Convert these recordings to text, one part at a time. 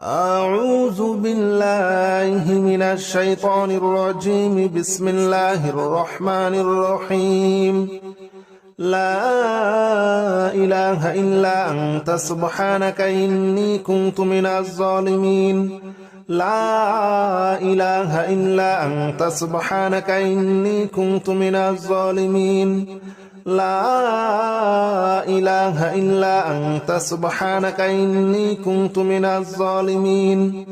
أعوذ بالله من الشيطان الرجيم. بسم الله الرحمن الرحيم. لا إله إلا أنت سبحانك إني كنت من الظالمين. لا إله إلا أنت سبحانك إني كنت من الظالمين. لا إله إلا أنت سبحانك إني كنت من الظالمين.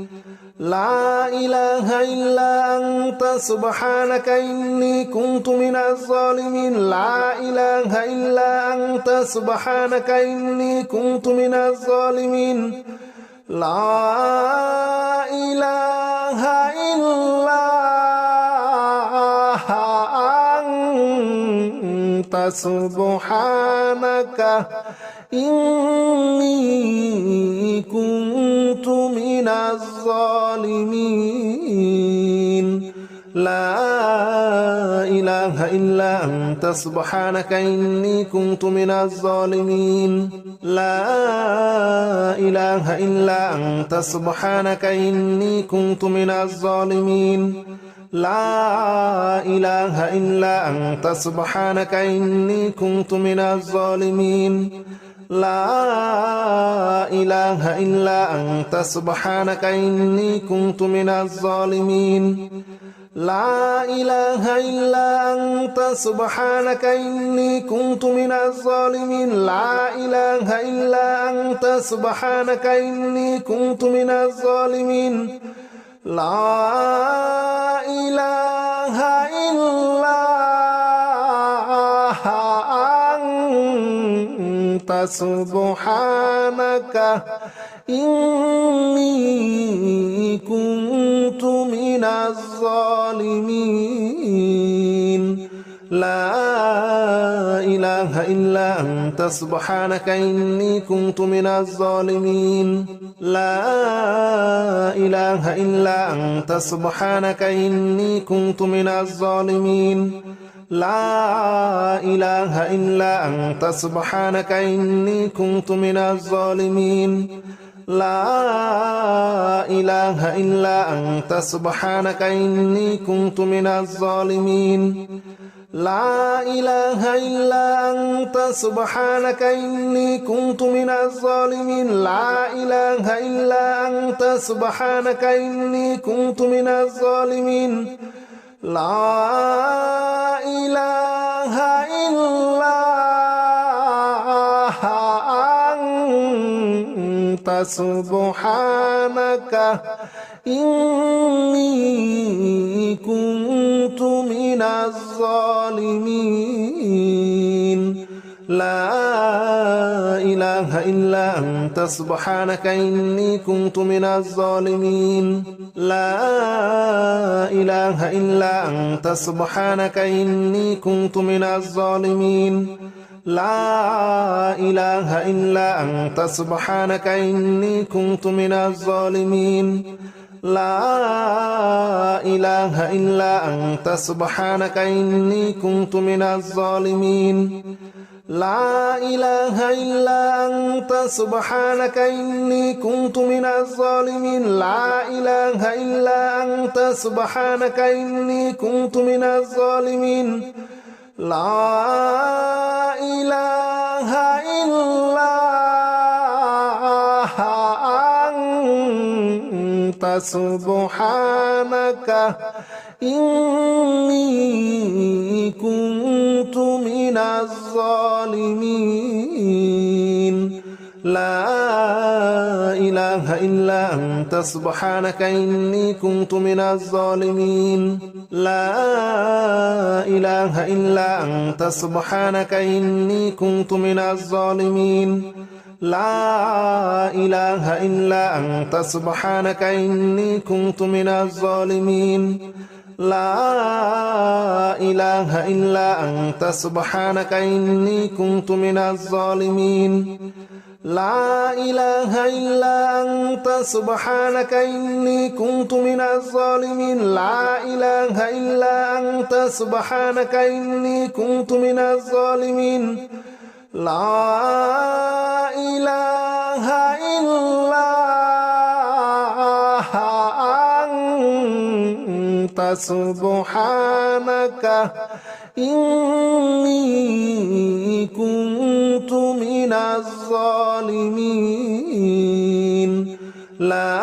لا إله إلا أنت سبحانك إني كنت من الظالمين. لا إله إلا أنت سبحانك إني كنت من الظالمين. لا إله إلا أنت سبحانك إني كنت من الظالمين. لا إله إلا أنت سبحانك إني كنت من الظالمين. لا إله إلا أنت سبحانك إني كنت من الظالمين. لا إله إلا أنت سبحانك إني كنت من الظالمين. لا إله إلا أنت سبحانك إني كنت من الظالمين. لا إله إلا أنت سبحانك إني كنت من الظالمين. لا إله إلا أنت سبحانك إني كنت من الظالمين. لا إله إلا أنت سبحانك إني كنت من الظالمين. لا إله إلا أنت سبحانك إني كنت من الظالمين. لا إله إلا أنت سبحانك إني كنت من الظالمين. لا إله إلا أنت سبحانك إني كنت من الظالمين. لا إله إلا أنت سبحانك إني كنت من الظالمين. لا إله إلا أنت سبحانك إني كنت من الظالمين. لا إله إلا أنت سبحانك إني كنت من الظالمين. لا إله إلا أنت سبحانك إني كنت من الظالمين. لا إله إلا أنت سبحانك إني كنت من الظالمين. لا إله إلا أنت سبحانك إني كنت من الظالمين. لا إله إلا أنت سبحانك إني كنت من الظالمين. لا إله إلا أنت سبحانك إني كنت من الظالمين. لا إله إلا أنت سبحانك إني كنت من الظالمين. لا إله إلا أنت سبحانك إني كنت من الظالمين. لا إله إلا أنت سبحانك إني كنت من الظالمين. لا إله إلا أنت سبحانك إني كنت من الظالمين. لا إله إلا أنت سبحانك إني كنت من الظالمين. لا إله إلا أنت سبحانك إني كنت من الظالمين. لا إله إلا أنت سبحانك إني كنت من الظالمين. لا إله إلا أنت سبحانك إني كنت من الظالمين. لا إله إلا أنت سبحانك إني كنت من الظالمين. لا إله إلا سبحانك إني كنت من الظالمين لا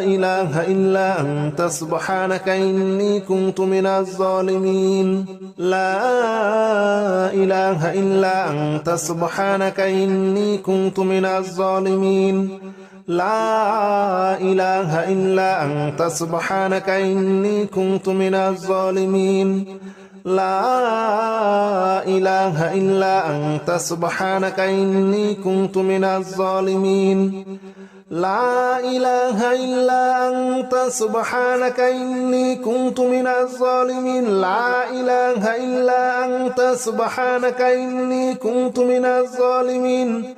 إله إلا أنت سبحانك إني كنت من الظالمين لا إله إلا أنت سبحانك إني كنت من الظالمين لا إله إلا أنت سبحانك إني كنت من الظالمين لا إله إلا أنت سبحانك إني كنت من الظالمين لا إله إلا أنت سبحانك إني كنت من الظالمين لا إله إلا أنت سبحانك إني كنت من الظالمين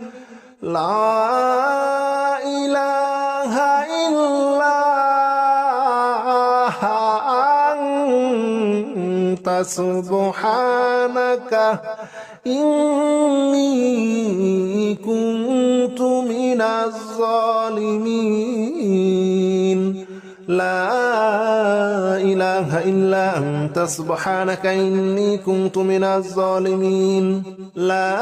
لا إله إلا أنت سبحانك إني كنت من الظالمين لا إله إلا أنت سبحانك إني كنت من الظالمين لا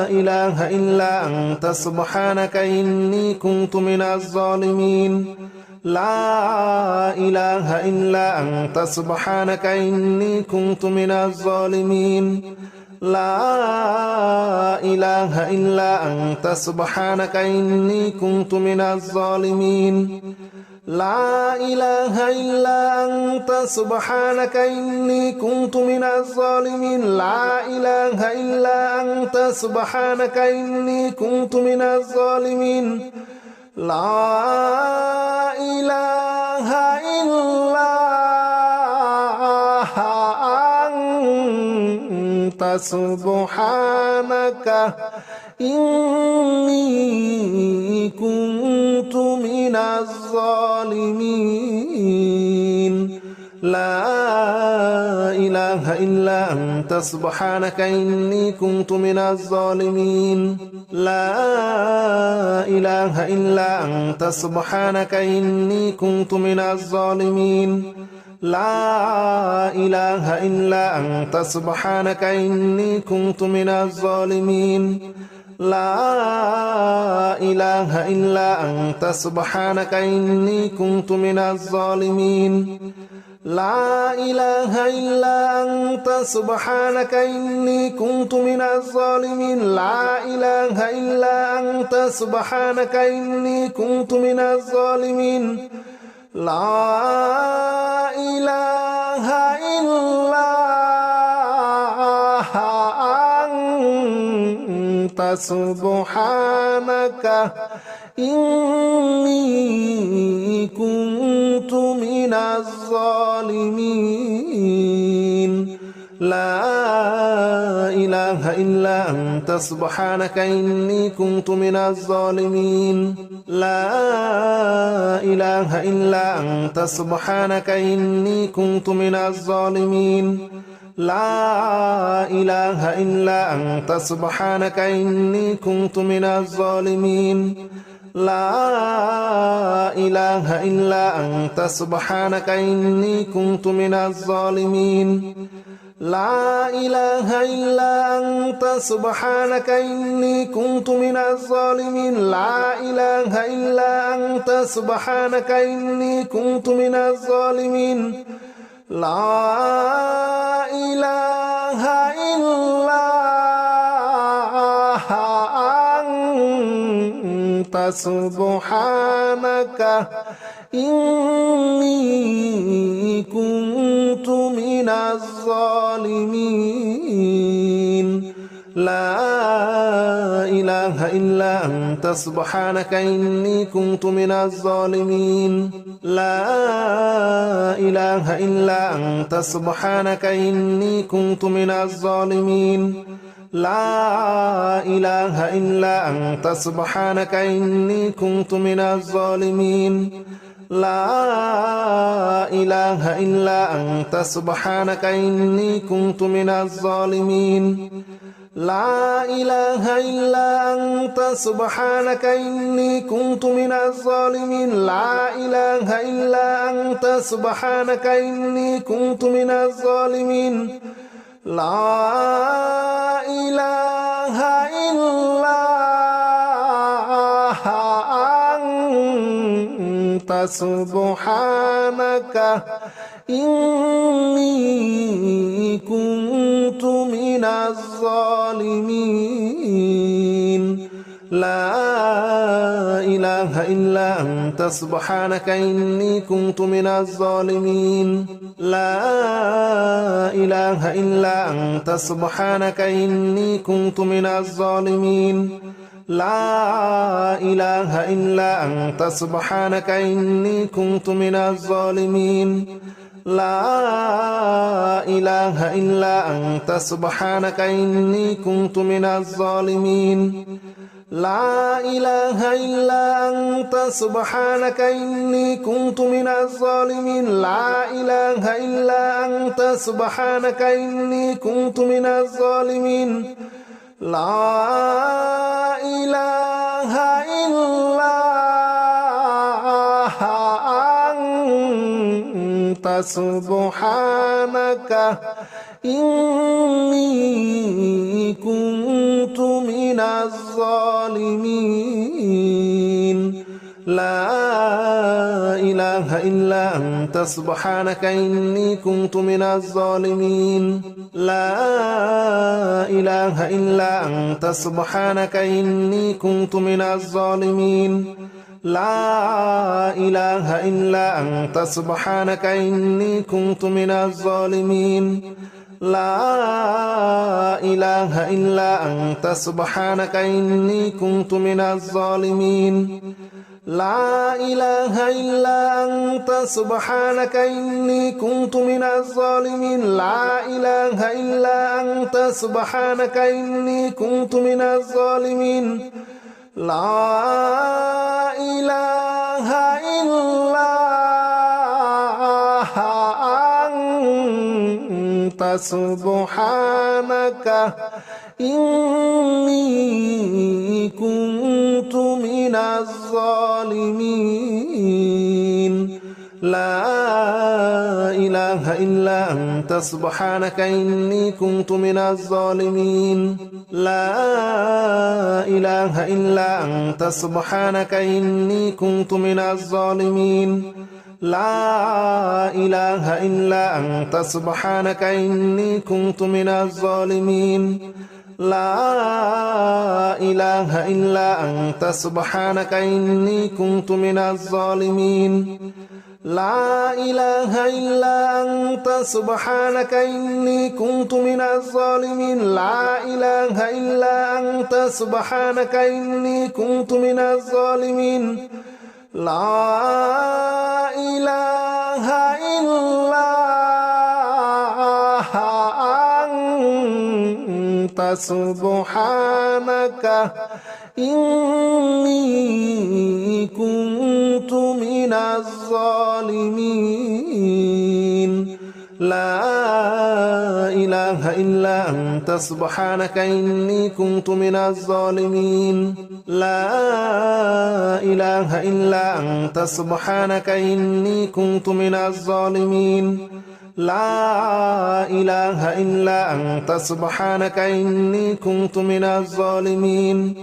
إله إلا أنت سبحانك إني كنت من الظالمين لا إله إلا أنت سبحانك إني كنت من الظالمين لا إله إلا أنت سبحانك إني كنت من الظالمين لا إله إلا أنت سبحانك إني كنت من الظالمين لا إله إلا أنت سبحانك إني كنت من الظالمين لا إله إلا أنت سبحانك إني كنت من الظالمين لا إله إلا أنت سبحانك إني كنت من الظالمين لا إله إلا أنت سبحانك إني كنت من الظالمين لا إله إلا أنت سبحانك إني كنت من الظالمين لا إله إلا أنت سبحانك إني كنت من الظالمين لا إله إلا أنت سبحانك إني كنت من الظالمين لا إله إلا أنت سبحانك إني كنت من الظالمين لا إله إلا أنت سبحانك إني كنت من الظالمين لا إله إلا أنت سبحانك إني كنت من الظالمين لا إله إلا أنت سبحانك إني كنت من الظالمين لا إله إلا أنت سبحانك إني كنت من الظالمين لا إله إلا أنت سبحانك إني كنت من الظالمين لا إله إلا أنت سبحانك إني كنت من الظالمين لا إله إلا أنت سبحانك إني كنت من الظالمين لا إله إلا أنت سبحانك إني كنت من الظالمين لا إله إلا أنت سبحانك إني كنت من الظالمين لا إله إلا أنت سبحانك إني كنت من الظالمين لا إله إلا أنت سبحانك إني كنت من الظالمين لا إله إلا أنت سبحانك إني كنت من الظالمين لا إله إلا أنت سبحانك إني كنت من الظالمين لا إله إلا أنت سبحانك إني كنت من الظالمين لا إله إلا أنت سبحانك إني كنت من الظالمين لا إله إلا أنت سبحانك إني كنت من الظالمين لا إله إلا أنت سبحانك إني كنت من الظالمين لا إله إلا أنت سبحانك إني كنت من الظالمين لا إله إلا أنت سبحانك إني كنت من الظالمين لا إله إلا أنت سبحانك إني كنت من الظالمين لا إله إلا أنت سبحانك إني كنت من الظالمين لا إله إلا أنت سبحانك إني كنت من الظالمين لا إله إلا أنت سبحانك إني كنت من الظالمين لا إله إلا أنت سبحانك إني كنت من الظالمين لا إله إلا أنت سبحانك إني كنت من الظالمين لا إله إلا أنت سبحانك إني كنت من الظالمين لا إله إلا أنت سبحانك إني كنت من الظالمين لا إله إلا أنت سبحانك إني كنت من الظالمين لا إله إلا أنت سبحانك إني كنت من الظالمين لا إله إلا أنت سبحانك إني كنت من الظالمين لا إله إلا أنت سبحانك إني كنت من الظالمين لا إله إلا أنت سبحانك إني كنت من الظالمين لا إله إلا أنت سبحانك إني كنت من الظالمين لا إله إلا أنت سبحانك إني كنت من الظالمين لا إله إلا أنت سبحانك إني كنت من الظالمين لا إله إلا أنت سبحانك إني كنت من الظالمين لا إله إلا أنت سبحانك إني كنت من الظالمين لا إله إلا أنت سبحانك إني كنت من الظالمين لا إله إلا أنت سبحانك إني كنت من الظالمين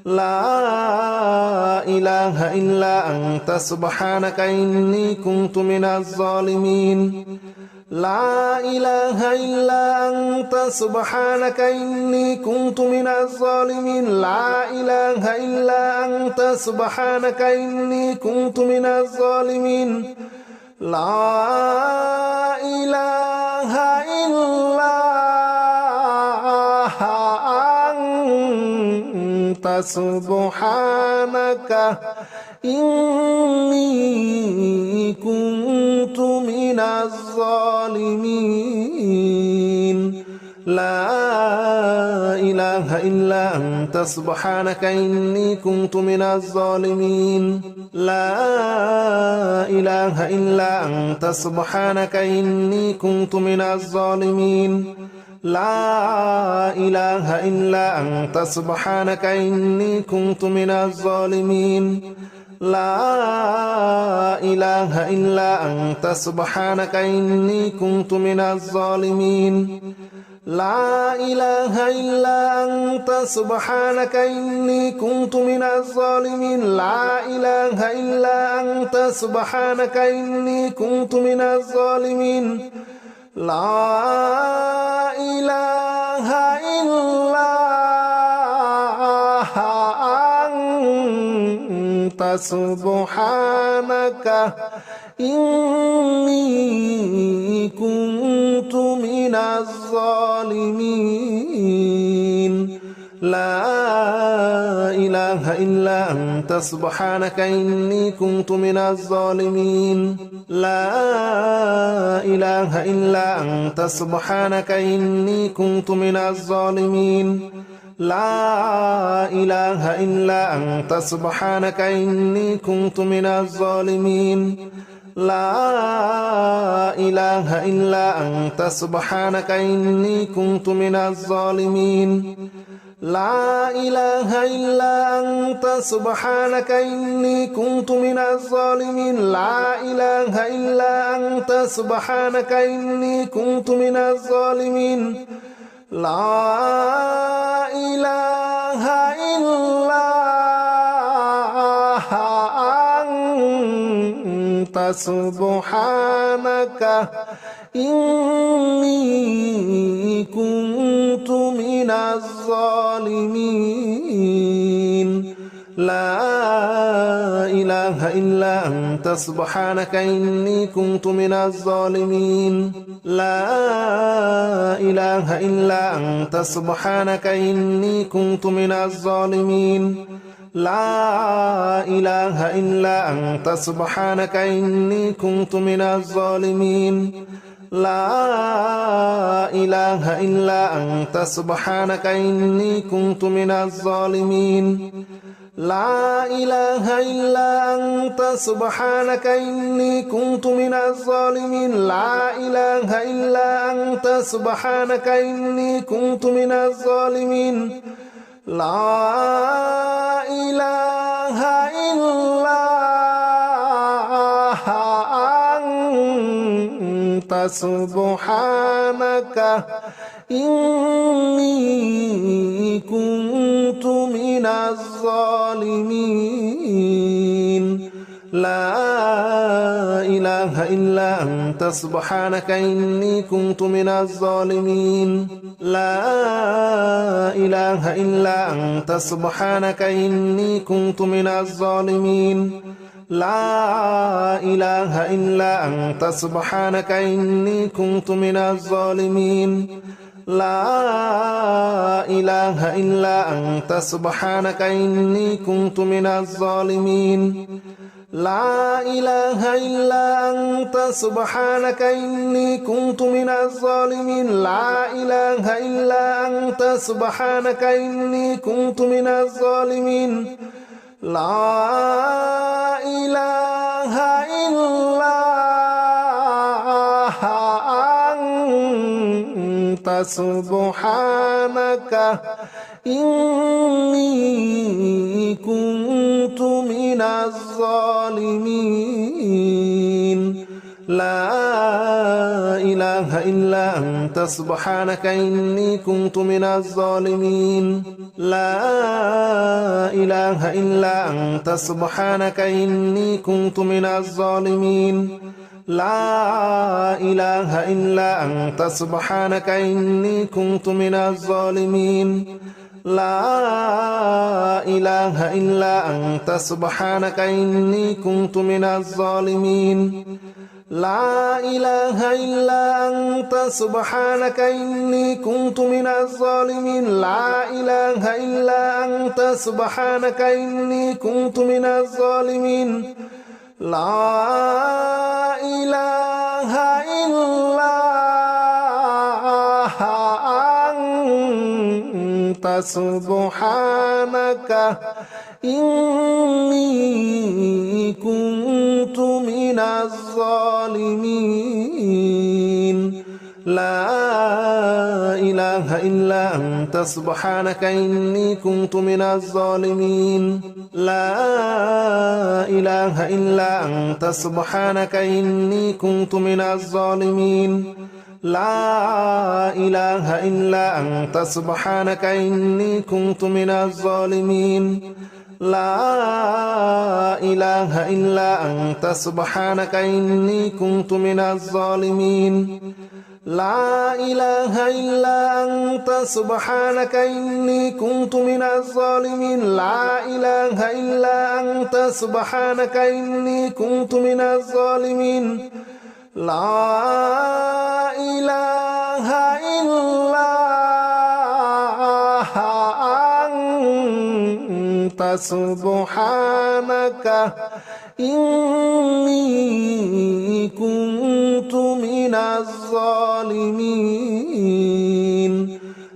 لا إله إلا أنت سبحانك إني كنت من الظالمين لا إله إلا أنت سبحانك إني كنت من الظالمين لا إله إلا أنت سبحانك إني كنت من الظالمين لا إله إلا أنت سبحانك إني كنت من الظالمين لا إله إلا أنت سبحانك إني كنت من الظالمين لا إله إلا أنت سبحانك إني كنت من الظالمين لا إله إلا أنت سبحانك إني كنت من الظالمين لا إله إلا أنت سبحانك إني كنت من الظالمين لا إله إلا أنت سبحانك إني كنت من الظالمين لا إله إلا أنت سبحانك إني كنت من الظالمين لا إله إلا أنت سبحانك إني كنت من الظالمين لا إله إلا أنت سبحانك إني كنت من الظالمين لا إله إلا أنت سبحانك إني كنت من الظالمين لا إله إلا أنت سبحانك إني كنت من الظالمين لا إله إلا أنت سبحانك إني كنت من الظالمين لا إله إلا أنت سبحانك إني كنت من الظالمين لا إله إلا أنت سبحانك إني كنت من الظالمين لا إله إلا أنت سبحانك إني كنت من الظالمين لا إله إلا أنت سبحانك إني كنت من الظالمين لا إله إلا أنت سبحانك إني كنت من الظالمين لا إله إلا أنت سبحانك إني كنت من الظالمين لا إله إلا أنت سبحانك إني كنت من الظالمين لا إله إلا أنت سبحانك إني كنت من الظالمين لا إله إلا أنت سبحانك إني كنت من الظالمين لا إله إلا أنت سبحانك إني كنت من الظالمين لا إله إلا أنت سبحانك إني كنت من الظالمين لا إله إلا أنت سبحانك إني كنت من الظالمين لا إله إلا أنت سبحانك إني كنت من الظالمين لا إله إلا أنت سبحانك إني كنت من الظالمين لا إله إلا أنت سبحانك إني كنت من الظالمين لا إله إلا أنت سبحانك إني كنت من الظالمين لا إله إلا أنت سبحانك إني كنت من الظالمين لا إله إلا أنت سبحانك إني كنت من الظالمين لا إله إلا أنت سبحانك إني كنت من الظالمين لا إله إلا أنت سبحانك إني كنت من الظالمين لا إله إلا أنت سبحانك إني كنت من الظالمين لا إله إلا أنت سبحانك إني كنت من الظالمين لا إله إلا أنت سبحانك إني كنت من الظالمين لا إله إلا أنت سبحانك إني كنت من الظالمين لا إله إلا أنت سبحانك إني كنت من الظالمين لا إله إلا أنت سبحانك إني كنت من الظالمين لا إله إلا أنت سبحانك إني كنت من الظالمين لا إله إلا أنت سبحانك إني كنت من الظالمين لا إله إلا أنت سبحانك إني كنت من الظالمين لا إله إلا أنت سبحانك إني كنت من الظالمين لا إله إلا أنت سبحانك إني كنت من الظالمين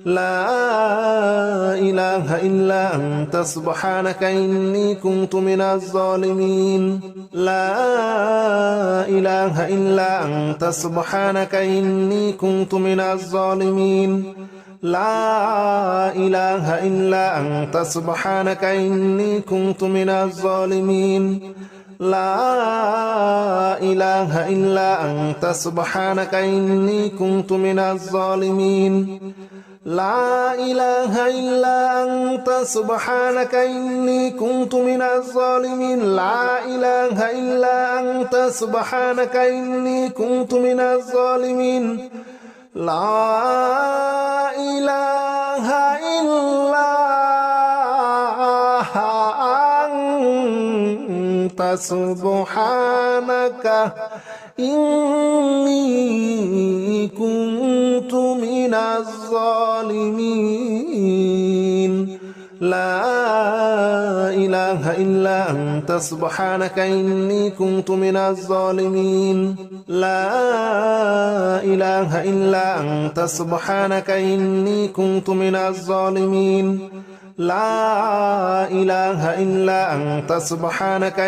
لا إله إلا أنت سبحانك إني كنت من الظالمين لا إله إلا أنت سبحانك إني كنت من الظالمين لا إله إلا أنت سبحانك إني كنت من الظالمين لا إله إلا أنت سبحانك إني كنت من الظالمين لا إله إلا أنت سبحانك إني كنت من الظالمين لا إله إلا أنت سبحانك إني كنت من الظالمين لا إله إلا أنت سبحانك إني كنت من الظالمين لا إله إلا أنت سبحانك إني كنت من الظالمين لا إله إلا أنت سبحانك إني كنت من الظالمين لا إله إلا أنت سبحانك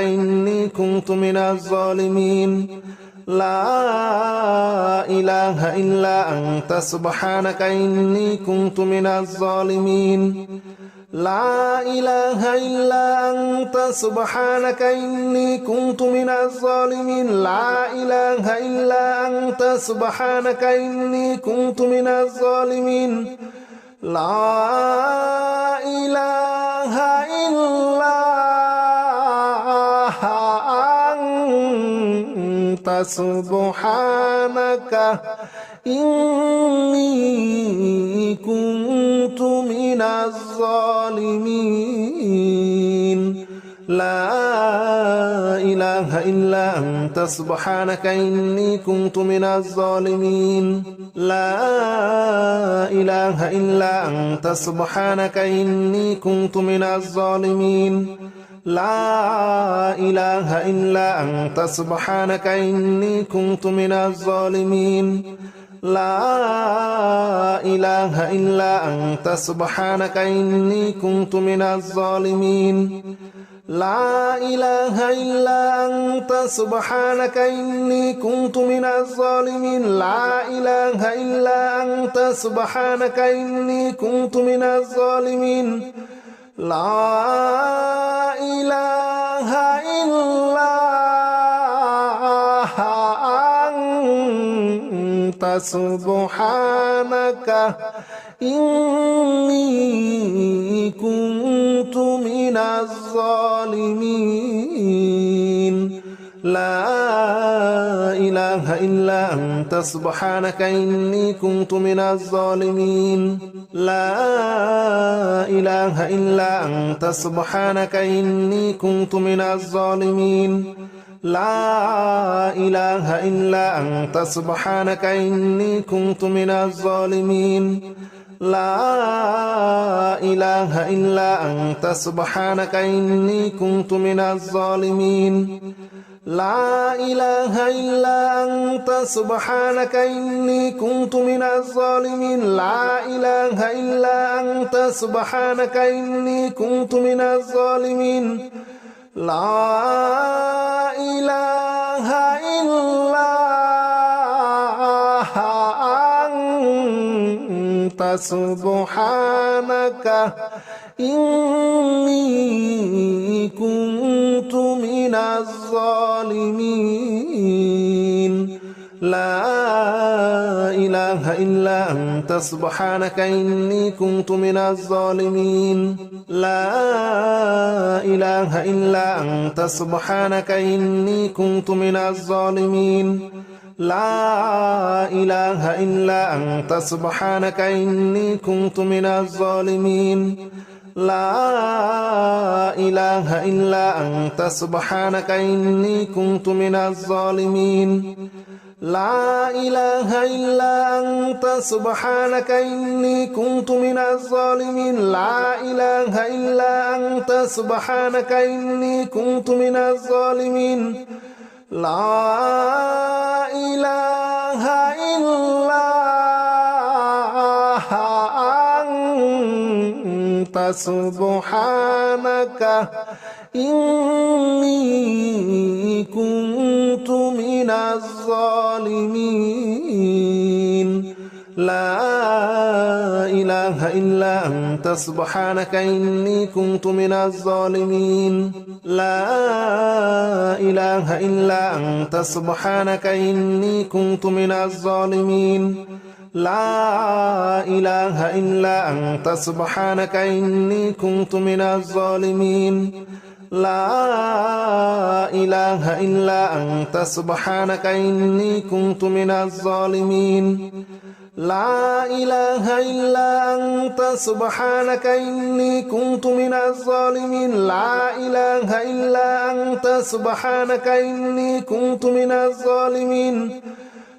إني كنت من الظالمين لا إله إلا أنت سبحانك إني كنت من الظالمين لا إله إلا أنت سبحانك إني كنت من الظالمين لا إله إلا أنت سبحانك إني كنت من الظالمين لا إله إلا أنت سبحانك إني كنت من الظالمين لا إله إلا أنت سبحانك إني كنت من الظالمين لا إله إلا أنت سبحانك إني كنت من الظالمين لا إله إلا أنت سبحانك إني كنت من الظالمين لا إله إلا أنت سبحانك إني كنت من الظالمين لا إله إلا أنت سبحانك إني كنت من الظالمين لا إله إلا أنت سبحانك إني كنت من الظالمين لا إله إلا أنت سبحانك إني كنت من الظالمين لا إله إلا أنت سبحانك إني كنت من الظالمين لا إله إلا أنت سبحانك إني كنت من الظالمين لا إله إلا أنت سبحانك إني كنت من الظالمين لا إله إلا أنت سبحانك إني كنت من الظالمين لا إله إلا أنت سبحانك إني كنت من الظالمين لا إله إلا أنت سبحانك إني كنت من الظالمين لا إله إلا أنت أنت سبحانك إني كنت من الظالمين لا إله إلا أنت سبحانك إني كنت من الظالمين لا إله إلا أنت سبحانك إني كنت من الظالمين لا إله إلا أنت سبحانك إني كنت من الظالمين لا إله إلا أنت سبحانك إني كنت من الظالمين لا إله إلا أنت سبحانك إني كنت من الظالمين لا إله إلا أنت سبحانك إني كنت من الظالمين لا إله إلا أنت سبحانك إني كنت من الظالمين لا إله إلا أنت سبحانك إني كنت من الظالمين لا إله إلا أنت سبحانك إني كنت من الظالمين لا إله إلا أنت سبحانك إني كنت من الظالمين لا إله إلا أنت سبحانك إني كنت من الظالمين لا إله إلا أنت سبحانك إني كنت من الظالمين لا إله إلا أنت سبحانك إني كنت من الظالمين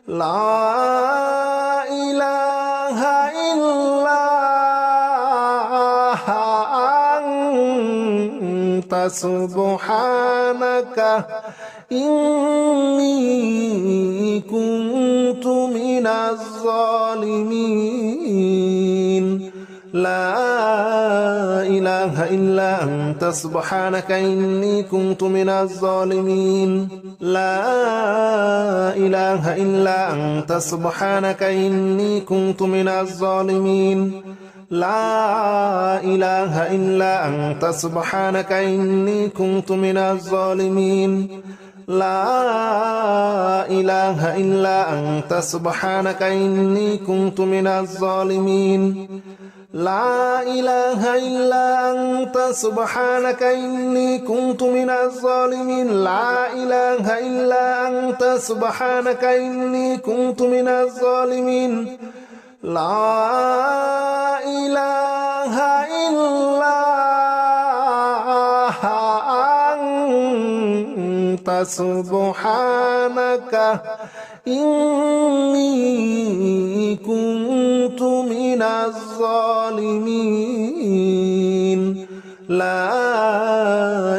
لا إله إلا أنت سبحانك إني كنت من الظالمين لا إله إلا أنت سبحانك إني كنت من الظالمين لا إله إلا أنت سبحانك إني كنت من الظالمين لا إله إلا أنت سبحانك إني كنت من الظالمين لا إله إلا أنت سبحانك إني كنت من الظالمين لا إله إلا أنت سبحانك إني كنت من الظالمين لا إله إلا أنت سبحانك إني كنت من الظالمين لا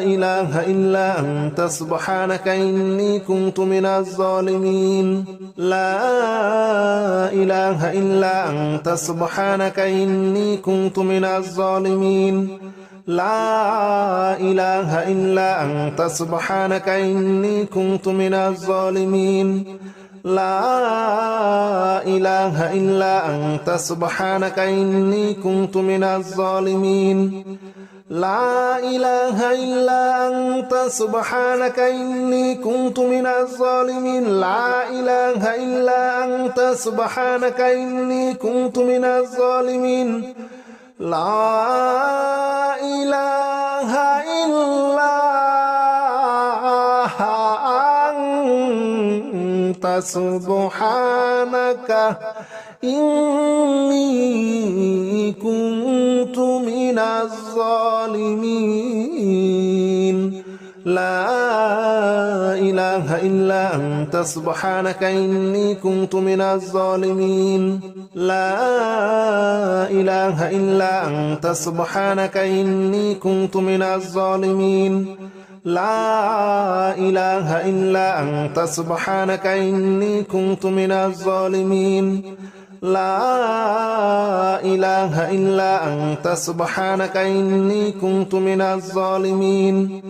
إله إلا أنت سبحانك إني كنت من الظالمين لا إله إلا أنت سبحانك إني كنت من الظالمين لا إله إلا أنت سبحانك إني كنت من الظالمين لا إله إلا أنت سبحانك إني كنت من الظالمين لا إله إلا أنت سبحانك إني كنت من الظالمين لا إله إلا أنت سبحانك إني كنت من الظالمين لا إله إلا أنت سبحانك إني كنت من الظالمين لا إله إلا أنت سبحانك إني كنت من الظالمين لا إله إلا أنت سبحانك إني كنت من الظالمين لا إله إلا أنت سبحانك إني كنت من الظالمين لا إله إلا أنت سبحانك إني كنت من الظالمين لا إله إلا أنت سبحانك إني كنت من الظالمين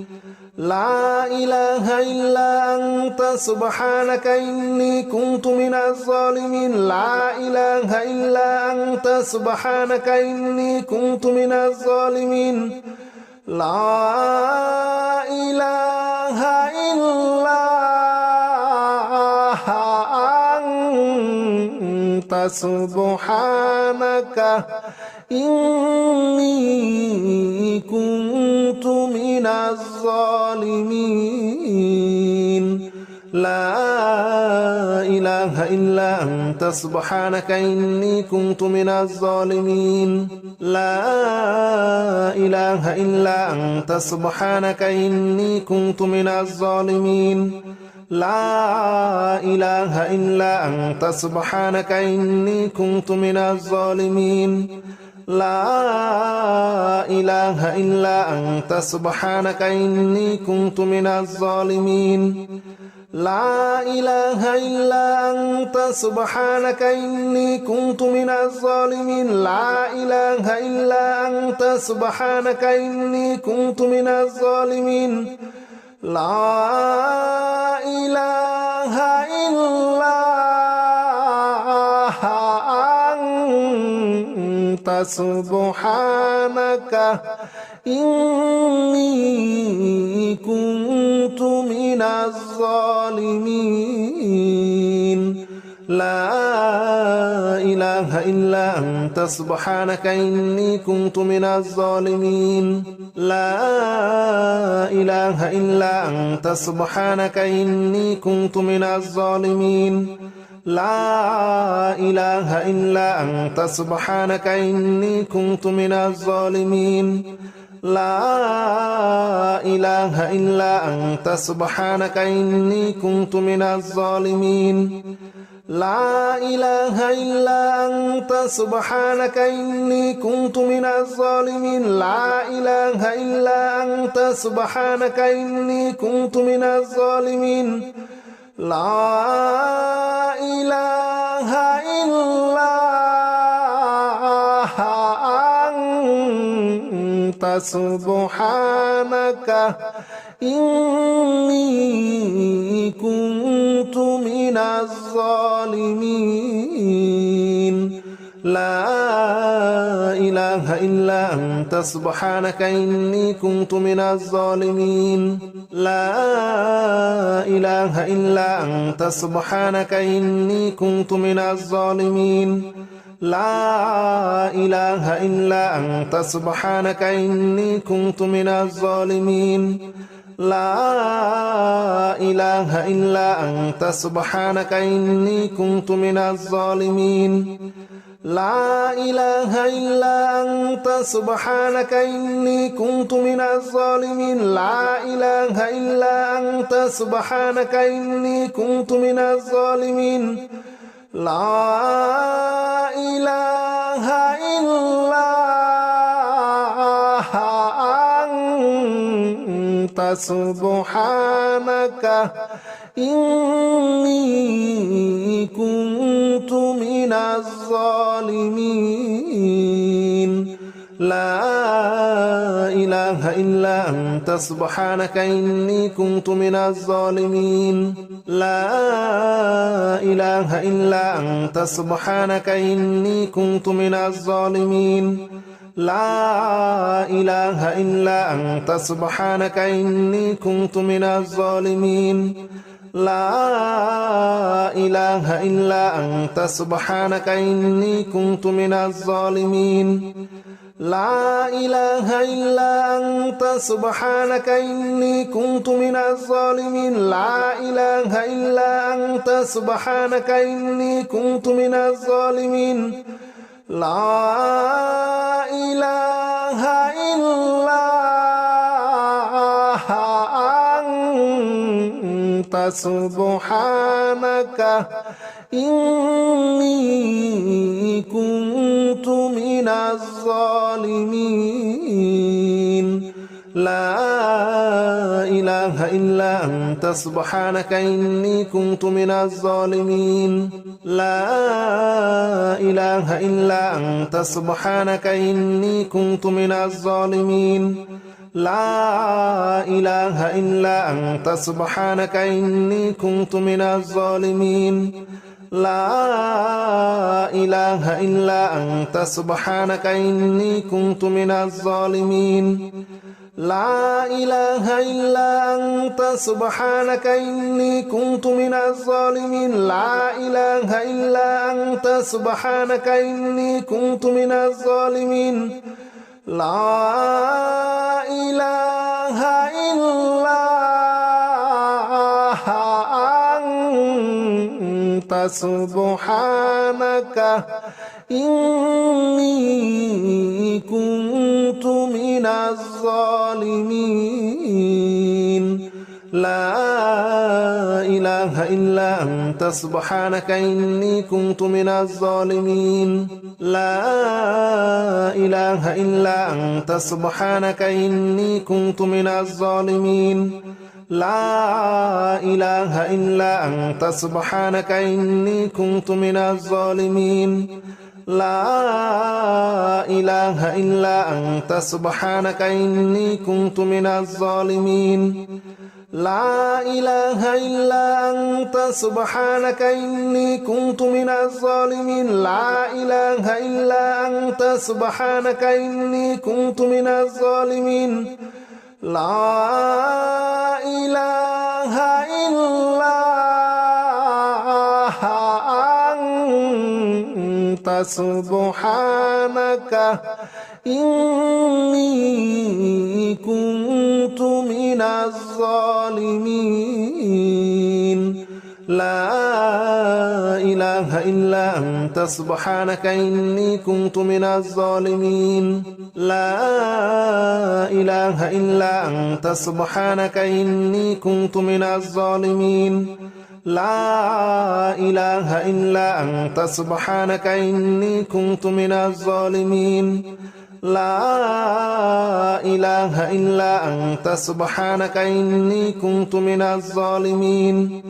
لا إله إلا أنت سبحانك إني كنت من الظالمين لا إله إلا أنت سبحانك إني كنت من الظالمين لا إله إلا أنت سبحانك إني كنت من الظالمين لا إله إلا أنت سبحانك إني كنت من الظالمين لا إله إلا أنت سبحانك إني كنت من الظالمين لا إله إلا أنت سبحانك إني كنت من الظالمين لا إله إلا أنت سبحانك إني كنت من الظالمين لا إله إلا أنت سبحانك إني كنت من الظالمين لا إله إلا أنت سبحانك إني كنت من الظالمين لا إله إلا أنت سبحانك إني كنت من الظالمين لا إله إلا أنت سبحانك إني كنت من الظالمين لا إله إلا أنت سبحانك إني كنت من الظالمين لا إله إلا أنت سبحانك إني كنت من الظالمين لا إله إلا أنت سبحانك إني كنت من الظالمين لا إله إلا أنت سبحانك إني كنت من الظالمين لا إله إلا أنت سبحانك إني كنت من الظالمين لا إله إلا أنت سبحانك إني كنت من الظالمين لا إله إلا أنت سبحانك إني كنت من الظالمين لا إله إلا أنت سبحانك إني كنت من الظالمين لا إله إلا أنت سبحانك إني كنت من الظالمين لا إله إلا أنت سبحانك إني كنت من الظالمين لا إله إلا أنت سبحانك إني كنت من الظالمين لا إله إلا أنت سبحانك إني كنت من الظالمين لا إله إلا أنت سبحانك إني كنت من الظالمين لا إله إلا أنت سبحانك إني كنت من الظالمين لا إله إلا أنت سبحانك إني كنت من الظالمين لا إله إلا أنت سبحانك إني كنت من الظالمين لا إله إلا أنت سبحانك إني كنت من الظالمين لا إله إلا أنت سبحانك إني كنت من الظالمين لا إله إلا أنت سبحانك إني كنت من الظالمين لا إله إلا أنت سبحانك إني كنت من الظالمين لا إله إلا أنت سبحانك إني كنت من الظالمين لا إله إلا أنت سبحانك إني كنت من الظالمين لا إله إلا أنت سبحانك إني كنت من الظالمين لا إله إلا أنت سبحانك إني كنت من الظالمين لا إله إلا أنت سبحانك إني كنت من الظالمين لا إله إلا أنت سبحانك إني كنت من الظالمين لا إله إلا أنت سبحانك إني كنت من الظالمين لا إله إلا أنت سبحانك إني كنت من الظالمين لا إله إلا أنت سبحانك إني كنت من الظالمين لا إله إلا أنت سبحانك إني كنت من الظالمين لا إله إلا أنت سبحانك إني كنت من الظالمين لا إله إلا أنت سبحانك إني كنت من الظالمين لا إله إلا أنت سبحانك إني كنت من الظالمين لا إله إلا أنت سبحانك إني كنت من الظالمين لا إله إلا أنت سبحانك إني كنت من الظالمين لا إله إلا أنت سبحانك إني كنت من الظالمين لا إله إلا أنت سبحانك إني كنت من الظالمين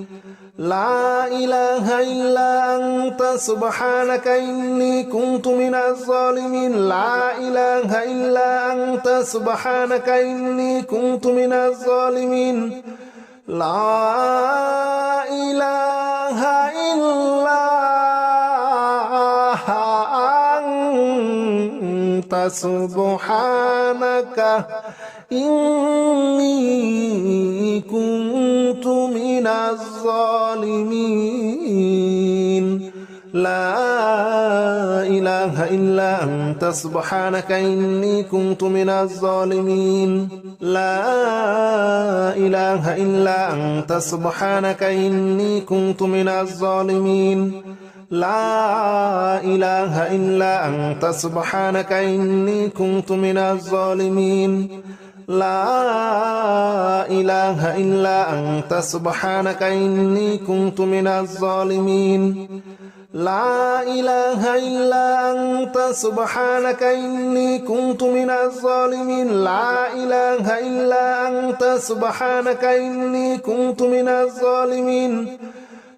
لا إله إلا أنت سبحانك إني كنت من الظالمين لا إله إلا أنت سبحانك إني كنت من الظالمين لا إله إلا أنت سبحانك إني كنت من الظالمين لا إله إلا أنت سبحانك إني كنت من الظالمين لا إله إلا أنت سبحانك إني كنت من الظالمين لا إله إلا أنت سبحانك إني كنت من الظالمين لا إله إلا أنت سبحانك إني كنت من الظالمين لا إله إلا أنت سبحانك إني كنت من الظالمين لا إله إلا أنت سبحانك إني كنت من الظالمين لا إله إلا أنت سبحانك إني كنت من الظالمين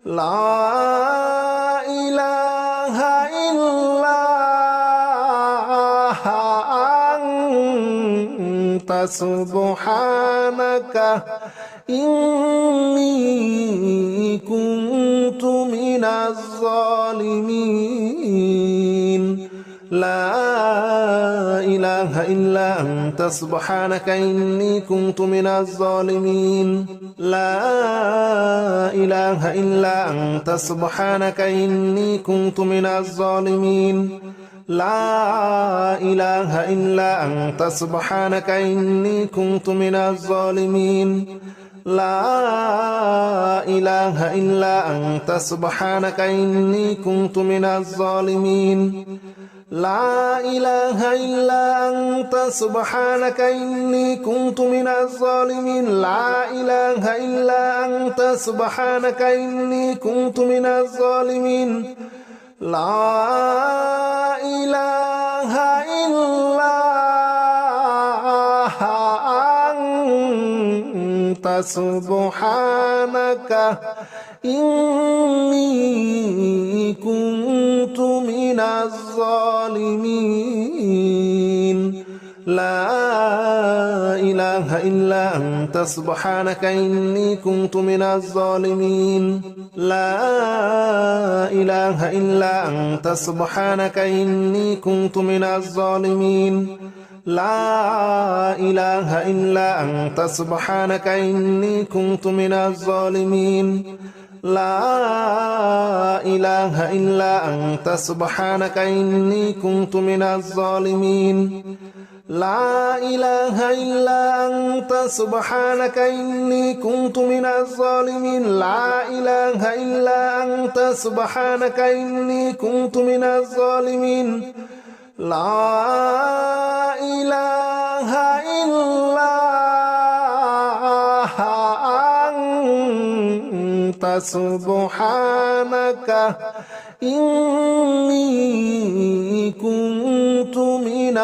لا إله إلا أنت سبحانك إني كنت من الظالمين لا إله إلا أنت سبحانك إني كنت من الظالمين لا إله إلا أنت سبحانك إني كنت من الظالمين لا إله إلا أنت سبحانك إني كنت من الظالمين لا إله إلا أنت سبحانك إني كنت من الظالمين لا إله إلا أنت سبحانك إني كنت من الظالمين لا إله إلا أنت سبحانك إني كنت من الظالمين لا إله إلا أنت سبحانك إني كنت من الظالمين لا إله إلا أنت سبحانك إني كنت من الظالمين لا إله إلا أنت سبحانك إني كنت من الظالمين لا إله إلا أنت سبحانك إني كنت من الظالمين لا إله إلا أنت سبحانك إني كنت من الظالمين لا إله إلا أنت سبحانك إني كنت من الظالمين لا إله إلا أنت سبحانك إني كنت من الظالمين لا إله إلا أنت سبحانك إني كنت من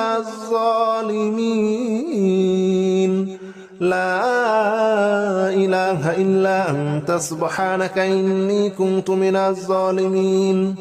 الظالمين لا إله إلا أنت سبحانك إني كنت من الظالمين